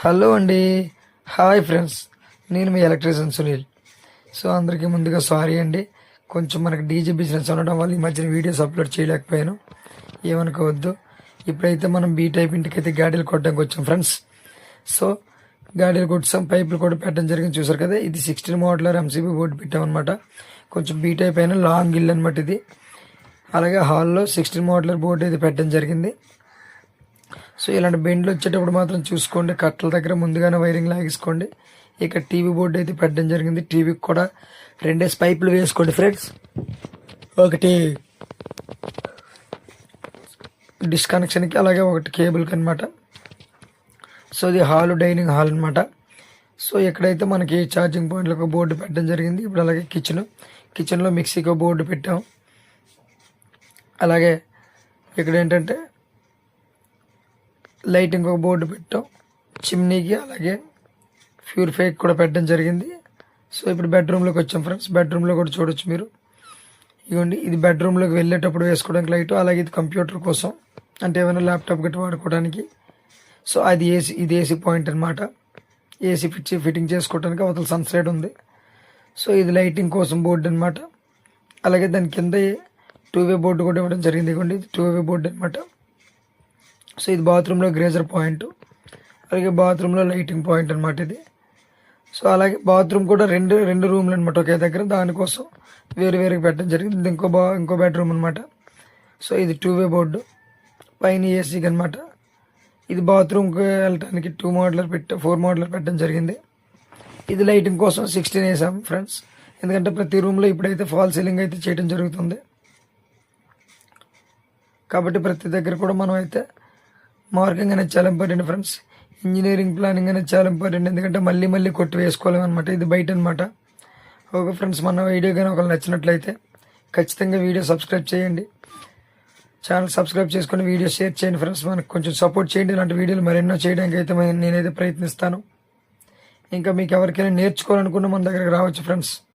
Hello అండి. Hi friends. నేను మీ electrician Sunil. So అందరికీ ముందుగా సారీ అండి. కొంచెం మనకి డీజే బిజినెస్ ఉండడం వల్ల ఈ మధ్యన వీడియోస్ అప్లోడ్ చేయలేకపోయాను, ఏమనుకోవద్దు. ఇప్పుడైతే మనం బీ టైప్ ఇంటికైతే గాడీలు కొట్టడానికి వచ్చాం ఫ్రెండ్స్. సో గాడీలు కొట్టాం, పైపులు కూడా పెట్టడం జరిగింది, చూసారు కదా. ఇది 16 మోడలర్ ఎంసీబీ బోర్డు పెట్టామన్నమాట. కొంచెం బీ టైప్ అయినా లాంగ్ ఇల్లు అనమాట ఇది. అలాగే హాల్లో 16 మోడలర్ బోర్డు అయితే పెట్టడం జరిగింది. సో ఇలాంటి బెండ్లు వచ్చేటప్పుడు మాత్రం చూసుకోండి, కట్టల దగ్గర ముందుగానే వైరింగ్ లాగేసుకోండి. ఇక టీవీ బోర్డు అయితే పెట్టడం జరిగింది. టీవీకి కూడా 2 పైపులు వేసుకోండి ఫ్రెండ్స్. ఒకటి డిస్కనెక్షన్కి, అలాగే ఒకటి కేబుల్కి అనమాట. సో ఇది డైనింగ్ హాల్ అనమాట. సో ఎక్కడైతే మనకి ఛార్జింగ్ పాయింట్లకు బోర్డు పెట్టడం జరిగింది. ఇప్పుడు అలాగే కిచెన్లో మిక్సీకి బోర్డు పెట్టాం. అలాగే ఇక్కడ ఏంటంటే లైటింగ్ ఒక బోర్డు పెట్టాం, చిమ్నీకి అలాగే ప్యూరిఫైకి కూడా పెట్టడం జరిగింది. సో ఇప్పుడు బెడ్రూమ్లోకి వచ్చాం ఫ్రెండ్స్. బెడ్రూమ్లో కూడా చూడొచ్చు మీరు. ఇదిగోండి, ఇది బెడ్రూమ్లోకి వెళ్ళేటప్పుడు వేసుకోవడానికి లైట్. అలాగే ఇది కంప్యూటర్ కోసం, అంటే ఏమైనా ల్యాప్టాప్ గట్టి వాడుకోవడానికి. సో అది ఇది ఏసీ పాయింట్ అనమాట. ఏసీ ఫిట్టింగ్ చేసుకోవడానికి అవతల సన్ సైడ్ ఉంది. సో ఇది లైటింగ్ కోసం బోర్డు అనమాట. అలాగే దాని కింద 2-వే బోర్డు కూడా ఇవ్వడం జరిగింది. ఇదిగోండి, ఇది 2-వే బోర్డు అనమాట. సో ఇది బాత్రూంలో గ్రేజర్ పాయింట్, అలాగే బాత్రూంలో లైటింగ్ పాయింట్ అనమాట ఇది. సో అలాగే బాత్రూమ్ కూడా రెండు రూమ్లు అనమాట ఒకే దగ్గర, దానికోసం వేరుగా పెట్టడం జరిగింది. ఇది ఇంకో బెడ్రూమ్ అనమాట. సో ఇది 2-వే బోర్డు, పైన ఏసీకి అనమాట. ఇది బాత్రూమ్కి వెళ్ళటానికి 4 మోడలర్ పెట్టడం జరిగింది. ఇది లైటింగ్ కోసం 16 వేసాం ఫ్రెండ్స్. ఎందుకంటే ప్రతి రూమ్లో ఇప్పుడైతే ఫాల్ సీలింగ్ అయితే చేయడం జరుగుతుంది, కాబట్టి ప్రతి దగ్గర కూడా మనం అయితే మార్కింగ్ అనేది చాలా ఇంపార్టెంట్ ఫ్రెండ్స్. ఇంజనీరింగ్ ప్లానింగ్ అనేది చాలా ఇంపార్టెంట్, ఎందుకంటే మళ్ళీ కొట్టి వేసుకోలేము అనమాట. ఇది బయట అనమాట. ఓకే ఫ్రెండ్స్, మన వీడియో కానీ ఒకళ్ళు నచ్చినట్లయితే ఖచ్చితంగా వీడియో సబ్స్క్రైబ్ చేయండి. ఛానల్ సబ్స్క్రైబ్ చేసుకుని వీడియో షేర్ చేయండి ఫ్రెండ్స్. మనకు కొంచెం సపోర్ట్ చేయండి. ఇలాంటి వీడియోలు మరెన్నో చేయడానికి అయితే నేనైతే ప్రయత్నిస్తాను. ఇంకా మీకు ఎవరికైనా నేర్చుకోవాలనుకున్న మన దగ్గరకు రావచ్చు ఫ్రెండ్స్.